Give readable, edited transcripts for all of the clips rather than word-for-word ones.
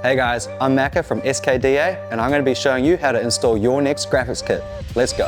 Hey guys, I'm Macca from SKDA and I'm going to be showing you how to install your next graphics kit. Let's go.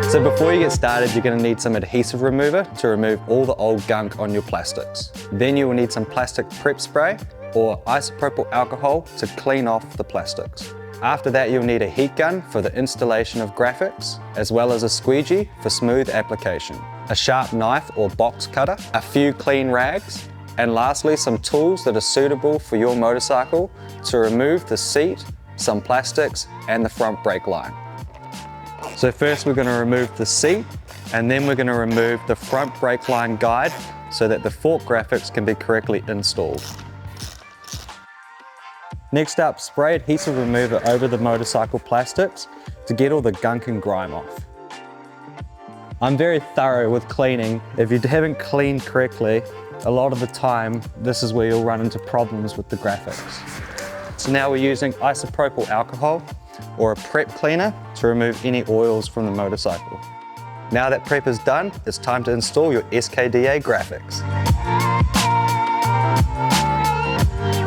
So before you get started, you're going to need some adhesive remover to remove all the old gunk on your plastics. Then you will need some plastic prep spray or isopropyl alcohol to clean off the plastics. After that, you'll need a heat gun for the installation of graphics, as well as a squeegee for smooth application, a sharp knife or box cutter, a few clean rags, and lastly, some tools that are suitable for your motorcycle to remove the seat, some plastics, and the front brake line. So first we're going to remove the seat, and then we're going to remove the front brake line guide so that the fork graphics can be correctly installed. Next up, spray adhesive remover over the motorcycle plastics to get all the gunk and grime off. I'm very thorough with cleaning. If you haven't cleaned correctly, a lot of the time, this is where you'll run into problems with the graphics. So now we're using isopropyl alcohol or a prep cleaner to remove any oils from the motorcycle. Now that prep is done, it's time to install your SKDA graphics.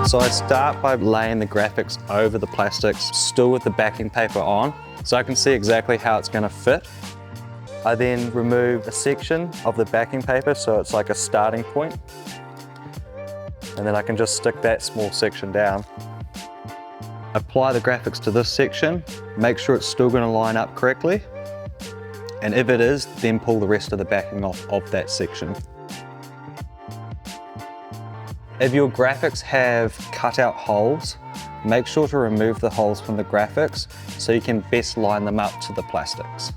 So I start by laying the graphics over the plastics, still with the backing paper on, so I can see exactly how it's going to fit. I then remove a section of the backing paper so it's like a starting point, and then I can just stick that small section down. Apply the graphics to this section, make sure it's still going to line up correctly, and if it is, then pull the rest of the backing off of that section. If your graphics have cutout holes, make sure to remove the holes from the graphics so you can best line them up to the plastics.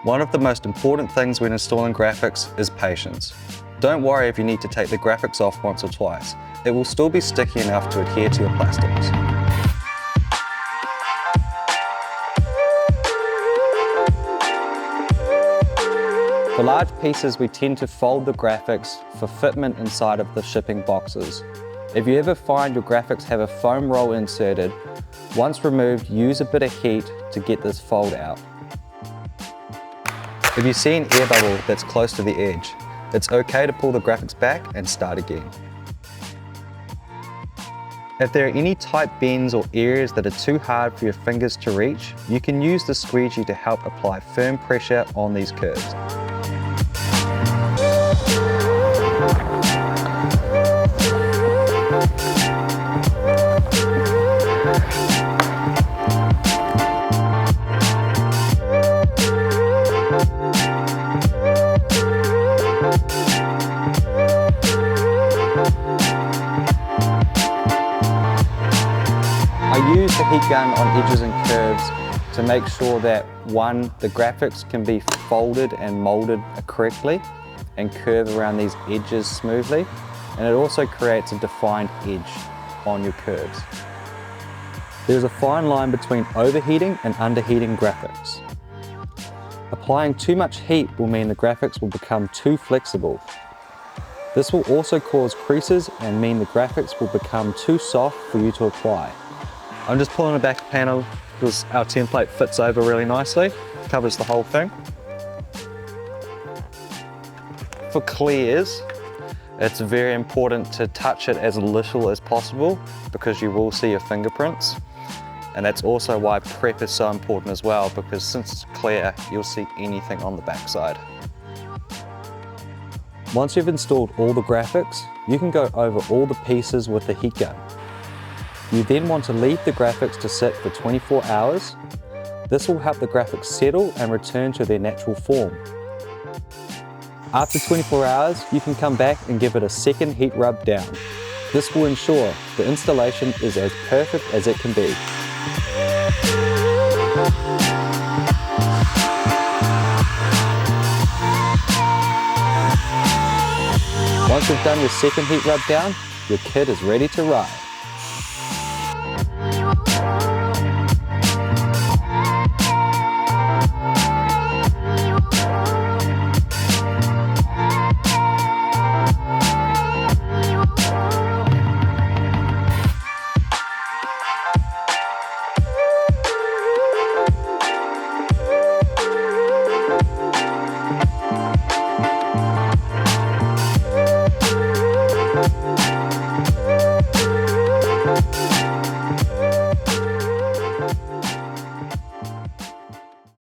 One of the most important things when installing graphics is patience. Don't worry if you need to take the graphics off once or twice. It will still be sticky enough to adhere to your plastics. For large pieces, we tend to fold the graphics for fitment inside of the shipping boxes. If you ever find your graphics have a foam roll inserted, once removed, use a bit of heat to get this fold out. If you see an air bubble that's close to the edge, it's okay to pull the graphics back and start again. If there are any tight bends or areas that are too hard for your fingers to reach, you can use the squeegee to help apply firm pressure on these curves. I use the heat gun on edges and curves to make sure that one, the graphics can be folded and molded correctly and curve around these edges smoothly, and it also creates a defined edge on your curves. There's a fine line between overheating and underheating graphics. Applying too much heat will mean the graphics will become too flexible. This will also cause creases and mean the graphics will become too soft for you to apply. I'm just pulling the back panel because our template fits over really nicely, covers the whole thing. For clears, it's very important to touch it as little as possible because you will see your fingerprints. And that's also why prep is so important as well, because since it's clear, you'll see anything on the backside. Once you've installed all the graphics, you can go over all the pieces with the heat gun. You then want to leave the graphics to sit for 24 hours. This will help the graphics settle and return to their natural form. After 24 hours, you can come back and give it a second heat rub down. This will ensure the installation is as perfect as it can be. Once you've done your second heat rub down, your kit is ready to ride.